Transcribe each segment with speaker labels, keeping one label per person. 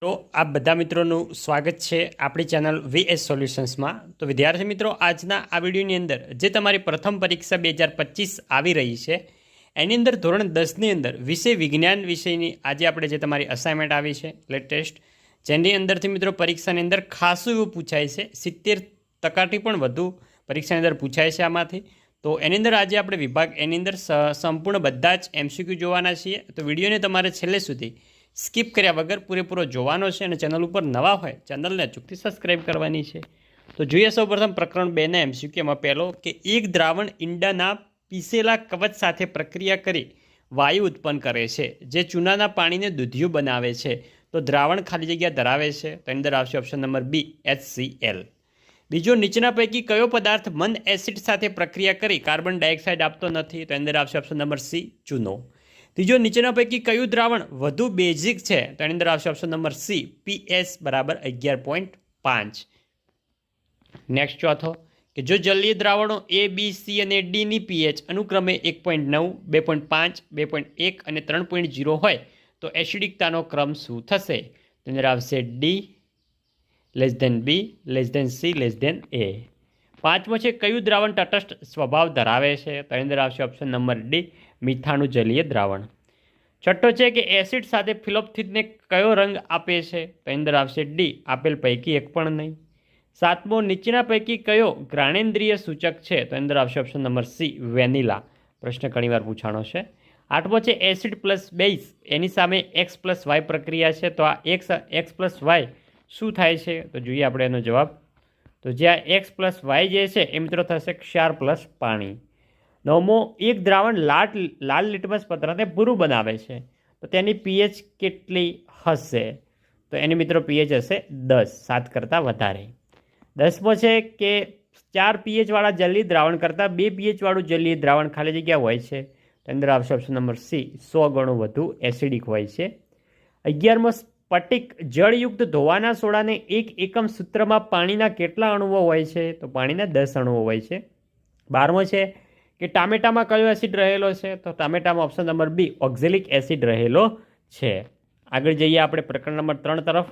Speaker 1: તો આપ બધા મિત્રોનું સ્વાગત છે આપણી ચેનલ વીએસ સોલ્યુશન્સમાં। તો વિદ્યાર્થી મિત્રો, આજના આ વિડીયોની અંદર જે તમારી પ્રથમ પરીક્ષા 2025 આવી રહી છે એની અંદર ધોરણ 10ની અંદર વિષય વિજ્ઞાન વિષયની આજે આપણે જે તમારી અસાઇનમેન્ટ આવી છે લેટેસ્ટ, જેની અંદરથી મિત્રો પરીક્ષાની અંદર ખાસું એવું પૂછાય છે, 70% પણ વધુ પરીક્ષાની અંદર પૂછાય છે આમાંથી। તો એની અંદર આજે આપણે વિભાગ એની અંદર સંપૂર્ણ બધા જ એમસીક્યુ જોવાના છીએ। તો વિડીયોને તમારે છેલ્લે સુધી સ્કીપ કર્યા વગર પૂરેપૂરો જોવાનો છે અને ચેનલ ઉપર નવા હોય ચેનલને અચૂકથી સબસ્ક્રાઈબ કરવાની છે। તો જોઈએ સૌપ્રથમ પ્રકરણ 2ના એમસીક્યુમાં પહેલો કે એક દ્રાવણ ઈંડાના પીસેલા કવચ સાથે પ્રક્રિયા કરી વાયુ ઉત્પન્ન કરે છે જે ચૂનાના પાણીને દૂધિયું બનાવે છે, તો દ્રાવણ ખાલી જગ્યા ધરાવે છે। તો એની અંદર આવશે ઓપ્શન નંબર બી HCl। બીજો, નીચેના પૈકી કયો પદાર્થ મંદ એસિડ સાથે પ્રક્રિયા કરી કાર્બન ડાયોક્સાઇડ આપતો નથી? તો એની અંદર આવશે ઓપ્શન નંબર સી ચૂનો। ત્રીજો, નીચેના પૈકી કયું દ્રાવણ વધુ બેઝિક છે? તો એની અંદર આવશે ઓપ્શન નંબર સી PS બરાબર 11.5। નેક્સ્ટ ચોથો કે જો જલીય દ્રાવણો A, B, C અને D ની pH અનુક્રમે 1.9, 2.5, 2.1 અને 3.0 હોય તો એસિડિકતાનો ક્રમ શું થશે? તો અંદર આવશે D B C A। પાંચમો છે કયું દ્રાવણ તટસ્થ સ્વભાવ ધરાવે છે? તો એની અંદર આવશે ઓપ્શન નંબર ડી મીઠાનું જલીય દ્રાવણ। છઠ્ઠો છે કે એસિડ સાથે ફિલોપ્થિનને કયો રંગ આપે છે? તો એની અંદર આવશે ડી આપેલ પૈકી એક પણ નહીં। સાતમો, નીચેના પૈકી કયો ઘ્રાણેન્દ્રિય સૂચક છે? તો એની અંદર આવશે ઓપ્શન નંબર સી વેનીલા। પ્રશ્ન ઘણીવાર પૂછાણો છે। આઠમો છે એસિડ પ્લસ બેઝ એની સામે X+Y પ્રક્રિયા છે, તો આ X+Y શું થાય છે? તો જોઈએ આપણે એનો જવાબ। તો જ્યાં X+Y જે છે એ મિત્રો થશે ક્ષાર પ્લસ પાણી। નવમો, એક દ્રાવણ લાલ લિટમસ પત્રને ભૂરું બનાવે છે તો તેની pH કેટલી હશે? તો એની મિત્રો pH હશે 10, 7 કરતાં વધારે। 10મો છે કે 4 pH વાળા જલીય દ્રાવણ કરતાં 2 pH વાળું જલીય દ્રાવણ ખાલી જગ્યા હોય છે, તો અંદર આવશે ઓપ્શન નંબર સી 100 ગણું વધુ એસિડિક હોય છે। 11મો, સ્ફટિક જળયુક્ત ધોવાના સોડાને 1 એકમ સૂત્રમાં પાણીના કેટલા અણુઓ હોય છે? તો પાણીના 10 અણુઓ હોય છે। 12મો છે કે ટામેટામાં કયો એસિડ રહેલો છે? તો ટામેટામાં option number B oxalic acid રહેલો છે। આગળ જઈએ આપણે પ્રકરણ નંબર 3 તરફ।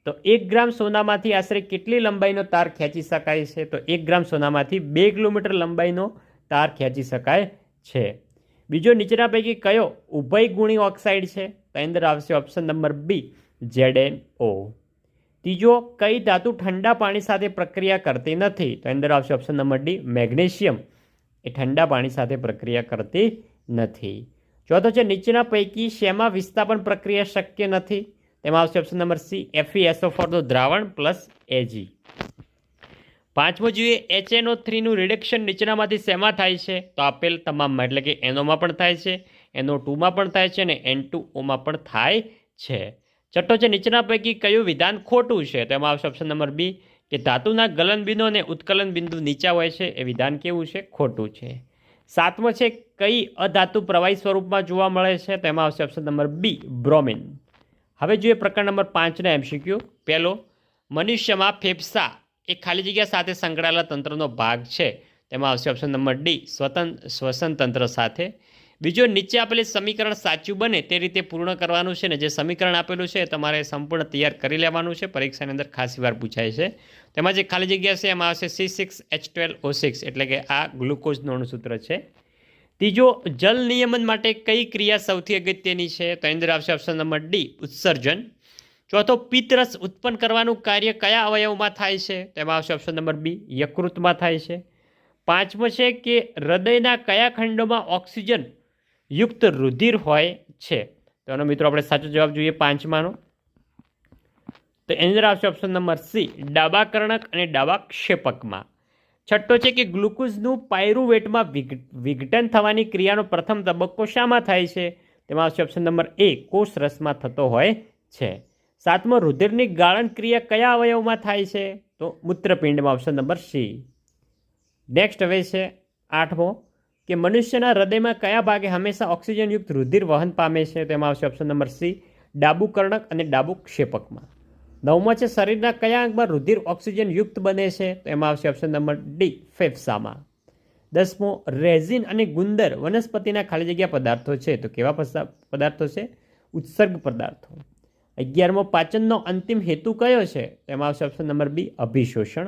Speaker 1: તો 1 ગ્રામ સોનામાંથી આશરે કેટલી લંબાઈનો તાર ખેંચી શકાય છે? તો 1 ગ્રામ સોનામાંથી 2 કિલોમીટર લંબાઈનો તાર ખેંચી શકાય છે। બીજો, નીચેના પૈકી કયો ઉભયગુણી ઓક્સાઇડ છે? તો એની અંદર આવશે ઓપ્શન નંબર બી ZnO। ત્રીજો, કઈ ધાતુ ઠંડા પાણી સાથે પ્રક્રિયા કરતી નથી? તો એની અંદર આવશે ઓપ્શન નંબર ડી મેગ્નેશિયમ, એ ઠંડા પાણી સાથે પ્રક્રિયા કરતી નથી। ચોથો છે નીચેના પૈકી શેમાં વિસ્થાપન પ્રક્રિયા શક્ય નથી? તેમાં આવશે ઓપ્શન નંબર સી FeSO4 દ્રાવણ પ્લસ Ag। પાંચમો જોઈએ HNO3નું રિડક્શન નીચેનામાંથી શેમાં થાય છે? તો આપેલ તમામમાં, એટલે કે NOમાં પણ થાય છે, NO2માં પણ થાય છે અને N2Oમાં પણ થાય છે। છઠ્ઠો છે નીચેના પૈકી કયું વિધાન ખોટું છે? તેમાં આવશે ઓપ્શન નંબર બી કે ધાતુના ગલન બિંદુ અને ઉત્કલન બિંદુ નીચા હોય છે, એ વિધાન કેવું છે? ખોટું છે। સાતમો છે કઈ અધાતુ પ્રવાહી સ્વરૂપમાં જોવા મળે છે? તેમાં આવશે ઓપ્શન નંબર બી બ્રોમિન। હવે જોઈએ પ્રકરણ નંબર 5ના એમસીક્યુ। પહેલો, મનુષ્યમાં ફેફસા એ ખાલી જગ્યા સાથે સંકળાયેલા તંત્રનો ભાગ છે, તેમાં આવશે ઓપ્શન નંબર ડી શ્વસન તંત્ર સાથે। બીજો, નીચે આપેલું સમીકરણ સાચું બને તે રીતે પૂર્ણ કરવાનું છે ને જે સમીકરણ આપેલું છે તમારે સંપૂર્ણ તૈયાર કરી લેવાનું છે, પરીક્ષાની અંદર ખાસી વાર પૂછાય છે। તેમાં જે ખાલી જગ્યા છે એમાં આવશે C6H12O6, એટલે કે આ ગ્લુકોઝનું અણુસૂત્ર છે। ત્રીજો, જલ નિયમન માટે કઈ ક્રિયા સૌથી અગત્યની છે? તો એની અંદર આવશે ઓપ્શન નંબર ડી ઉત્સર્જન। ચોથો, પિત્તરસ ઉત્પન્ન કરવાનું કાર્ય કયા અવયવમાં થાય છે? તેમાં આવશે ઓપ્શન નંબર બી યકૃતમાં થાય છે। પાંચમો છે કે હૃદયના કયા ખંડોમાં ઓક્સિજન યુક્ત રુધિર હોય છે? તો એનો મિત્રો આપણે સાચો જવાબ જોઈએ પાંચમાનો। તો એની અંદર આવશે ઓપ્શન નંબર સી ડાબા કર્ણક અને ડાબા ક્ષેપકમાં। છઠ્ઠો છે કે ગ્લુકોઝનું પાયરુવેટમાં વિઘટન થવાની ક્રિયાનો પ્રથમ તબક્કો શામાં થાય છે? તેમાં આવશે ઓપ્શન નંબર એ કોષ રસમાં થતો હોય છે। સાતમો, રુધિરની ગાળણ ક્રિયા કયા અવયવમાં થાય છે? તો મૂત્રપિંડમાં, ઓપ્શન નંબર સી। નેક્સ્ટ હવે છે આઠમો કે મનુષ્યના હૃદયમાં કયા ભાગે હંમેશા ઓક્સિજનયુક્ત રુધિર વહન પામે છે? તેમાં આવશે ઓપ્શન નંબર સી ડાબુ કર્ણક અને ડાબુ ક્ષેપકમાં। નવમો છે શરીરના કયા અંગમાં રુધિર ઓક્સિજનયુક્ત બને છે? તો એમાં આવશે ઓપ્શન નંબર ડી ફેફસામાં। 10મો, રેઝિન અને ગુંદર વનસ્પતિના ખાલી જગ્યા પદાર્થો છે, તો કેવા પદાર્થો છે? ઉત્સર્ગ પદાર્થો। 11મો પાચનનો અંતિમ હેતુ કયો છે? તેમાં આવશે ઓપ્શન નંબર બી અભિશોષણ.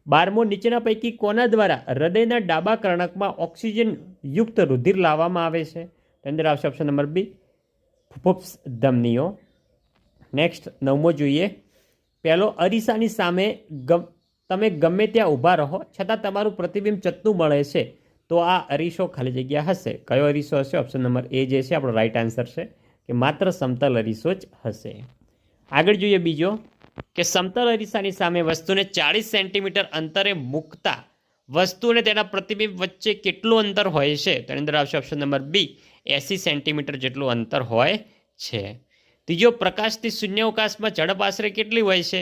Speaker 1: 12મો નીચેના પૈકી કોના દ્વારા હૃદયના ડાબા કર્ણકમાં ઓક્સિજન યુક્ત રુધિર લાવવામાં આવે છે? તેની અંદર આવશે ઓપ્શન નંબર બી ફુફ્ફુસ ધમનીઓ. નેક્સ્ટ 9મો જોઈએ. પહેલો અરીસાની સામે તમે ગમે ત્યાં ઊભા રહો છતાં તમારું પ્રતિબિંબ ચત્તું મળે છે તો આ અરીસો ખાલી જગ્યા હશે. કયો અરીસો હશે? ઓપ્શન નંબર એ જે છે આપણો રાઈટ આન્સર છે કે માત્ર સમતલ અરીસો જ હશે. આગળ જોઈએ બીજો કે સમતલ અરીસાની સામે વસ્તુને 40 સેન્ટીમીટર અંતરે મૂકતા વસ્તુ અને તેના પ્રતિબિંબ વચ્ચે કેટલું અંતર હોય છે? તેની અંદર આવશે ઓપ્શન નંબર બી 80 સેન્ટીમીટર જેટલું અંતર હોય છે. ત્રીજો, પ્રકાશથી શૂન્યાવકાશમાં ઝડપ આશરે કેટલી હોય છે?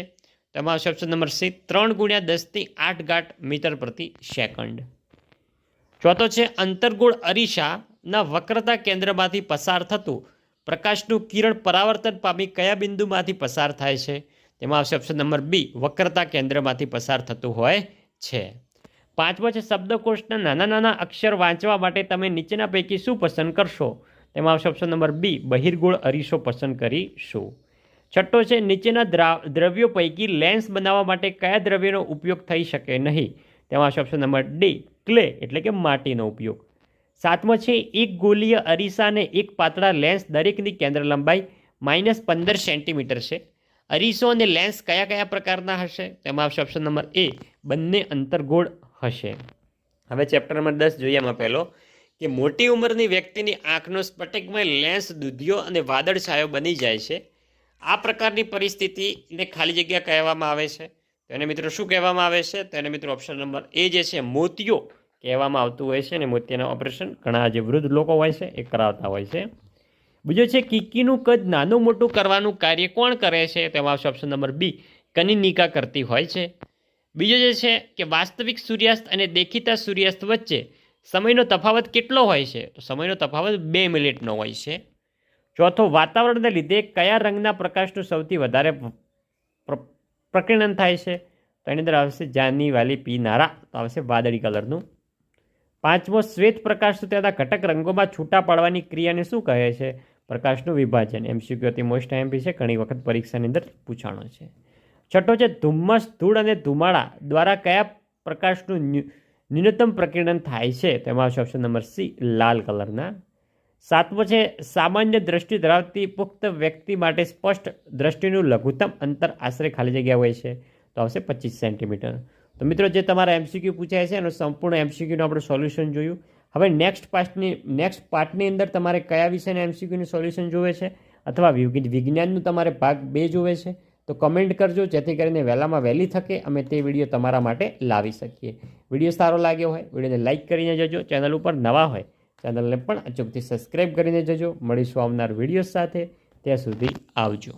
Speaker 1: તેમાં આવશે ઓપ્શન નંબર સી 3 × 10⁸ મીટર પ્રતિ સેકન્ડ. ચોથો છે અંતર્ગોળ અરીસાના વક્રતા કેન્દ્રમાંથી પસાર થતું પ્રકાશનું કિરણ પરાવર્તન પામી કયા બિંદુમાંથી પસાર થાય છે? તેમાં આવશે ઓપ્શન નંબર બી વક્રતા કેન્દ્રમાંથી પસાર થતું હોય છે. 5મો છે શબ્દકોશના નાના નાના અક્ષર વાંચવા માટે તમે નીચેના પૈકી શું પસંદ કરશો? તેમાં આવશે ઓપ્શન નંબર બી બહિર્ગોળ અરીસો પસંદ કરીશું. 6થો છે નીચેના દ્રવ્યો પૈકી લેન્સ બનાવવા માટે કયા દ્રવ્યનો ઉપયોગ થઈ શકે નહીં? તેમાં આવશે ઓપ્શન નંબર ડી ક્લે એટલે કે માટીનો ઉપયોગ. 7મો છે એક ગોલીય અરીસાને એક પાતળા લેન્સ દરેકની કેન્દ્ર લંબાઈ -15 સેન્ટીમીટર છે. અરીસો અને લેન્સ કયા કયા પ્રકારના હશે? તેમાં આવશે ઓપ્શન નંબર એ બંને અંતર્ગોળ હશે. હવે ચેપ્ટર નંબર 10 જોઈએ. એમાં પહેલો કે મોટી ઉંમરની વ્યક્તિની આંખનો સ્ફટિકમય લેન્સ દૂધિયો અને વાદળછાયો બની જાય છે. આ પ્રકારની પરિસ્થિતિને ખાલી જગ્યા કહેવામાં આવે છે. તેને મિત્રો શું કહેવામાં આવે છે? તેને મિત્રો ઓપ્શન નંબર એ જે છે મોતિયો કહેવામાં આવતું હોય છે. અને મોતિયાના ઓપરેશન ઘણા જે વૃદ્ધ લોકો હોય છે એ કરાવતા હોય છે. બીજો છે કીકીનું કદ નાનું મોટું કરવાનું કાર્ય કોણ કરે છે? તેમાં આવશે ઓપ્શન નંબર બી કનિનિકા કરતી હોય છે. બીજો જે છે કે વાસ્તવિક સૂર્યાસ્ત અને દેખીતા સૂર્યાસ્ત વચ્ચે સમયનો તફાવત કેટલો હોય છે? તો સમયનો તફાવત 2 મિનિટનો હોય છે. ચોથો, વાતાવરણને લીધે કયા રંગના પ્રકાશનું સૌથી વધારે પ્રકીર્ણન થાય છે? તો એની અંદર આવશે જાની વાલી પીનારા, તો આવશે વાદળી કલરનું. 5મો, શ્વેત પ્રકાશ તેના ઘટક રંગોમાં છૂટા પાડવાની ક્રિયાને શું કહે છે? પ્રકાશનું વિભાજન. એમસીક્યુથી મોસ્ટ આઈએમપી છે, ઘણી વખત પરીક્ષાની અંદર પૂછાણો છે. 6થો છે ધુમ્મસ, ધૂળ અને ધુમાડા દ્વારા કયા પ્રકાશનું ન્યૂનતમ પ્રકીર્ણન થાય છે? તેમાં આવશે ઓપ્શન નંબર સી લાલ કલરના. 7મો છે સામાન્ય દ્રષ્ટિ ધરાવતી પુખ્ત વ્યક્તિ માટે સ્પષ્ટ દ્રષ્ટિનું લઘુત્તમ અંતર આશરે ખાલી જગ્યા હોય છે? તો આવશે 25 સેન્ટીમીટર. તો મિત્રો જે તમારા એમસીક્યુ પૂછાય છે એનું સંપૂર્ણ એમસીક્યુનું આપણે સોલ્યુશન જોયું. હવે નેક્સ્ટ પાર્ટની અંદર તમારે કયા વિષયના એમસીક્યુનું સોલ્યુશન જોવે છે અથવા વિજ્ઞાનનું તમારે ભાગ 2 જોવે છે તો કમેન્ટ કરજો, જેથી કરીને વહેલામાં વહેલી થકે અમે તે વિડીયો તમારા માટે લાવી શકીએ. વિડીયો સારો લાગ્યો હોય વિડીયોને લાઇક કરીને જજો. ચેનલ ઉપર નવા હોય ચેનલને પણ અચૂકથી સબસ્ક્રાઈબ કરીને જજો. મળીશું આવનાર વિડીયો સાથે. ત્યાં સુધી આવજો.